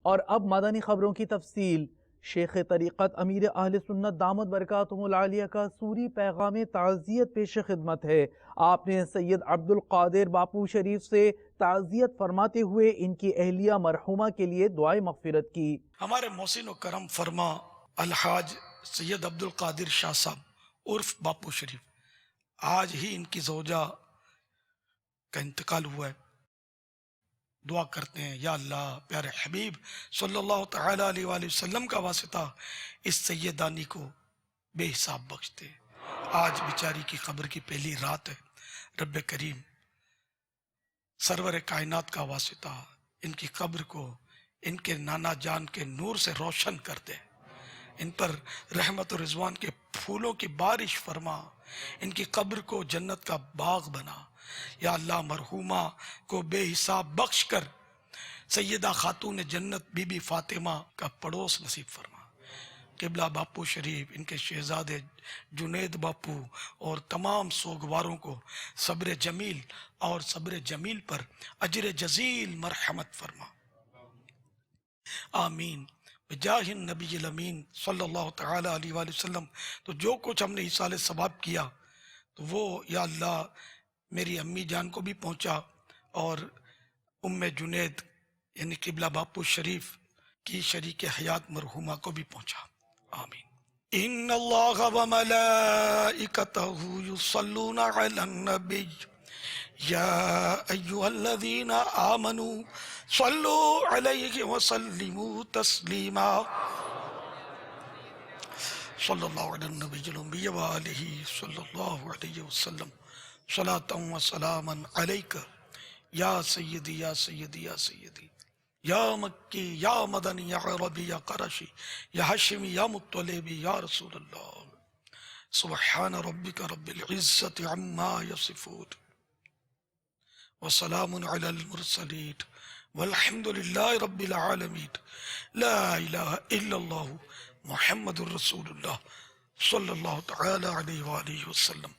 اور اب مدنی خبروں کی تفصیل۔ شیخ طریقت امیر اہل سنت دامت برکاتہم العالیہ کا سوری پیغام تعزیت پیش خدمت ہے۔ آپ نے سید عبد القادر باپو شریف سے تعزیت فرماتے ہوئے ان کی اہلیہ مرحومہ کے لیے دعائے مغفرت کی۔ ہمارے محسن و کرم فرما الحاج سید عبد القادر شاہ صاحب عرف باپو شریف، آج ہی ان کی زوجہ کا انتقال ہوا ہے۔ دعا کرتے ہیں یا اللہ پیارے حبیب صلی اللہ تعالی علیہ وآلہ وسلم کا واسطہ اس سیدانی کو بے حساب بخش دے۔ آج بیچاری کی قبر کی پہلی رات ہے، رب کریم سرور کائنات کا واسطہ ان کی قبر کو ان کے نانا جان کے نور سے روشن کر دے، ان پر رحمت و رضوان کے پھولوں کی بارش فرما، ان کی قبر کو جنت کا باغ بنا۔ یا اللہ مرحومہ کو بے حساب بخش کر سیدہ خاتون جنت بی بی فاطمہ کا پڑوس نصیب فرما۔ قبلہ باپو شریف، ان کے شہزادے جنید باپو اور تمام سوگواروں کو صبر جمیل اور صبر جمیل پر اجر جزیل مرحمت فرما، آمین بجاہ النبی الامین صلی اللہ تعالی علیہ وآلہ وسلم۔ تو جو کچھ ہم نے ایصال ثواب کیا تو وہ یا اللہ میری امی جان کو بھی پہنچا اور ام جنید یعنی قبلہ باپو شریف کی شریک حیات مرحومہ کو بھی پہنچا، آمین۔ ان اللہ وملائکتہ یصلون علی النبی یا ایہا الذین آمنوا صلوا علیہ وسلموا تسلیما۔ صلی اللہ علی النبی الامی وآلہ صلی اللہ علیہ وسلم، صلاة و سلاما علیک یا سیدی یا سیدی یا سیدی، یا مکی یا مدنی یا عربی یا قرشی یا حشمی یا مطلبی یا رسول اللہ۔ سبحان ربک رب العزت عما یصفون وسلام علی المرسلین والحمد للہ رب العالمین۔ لا الہ الا اللہ محمد الرسول اللہ صلی اللہ تعالی علیہ وآلہ وسلم۔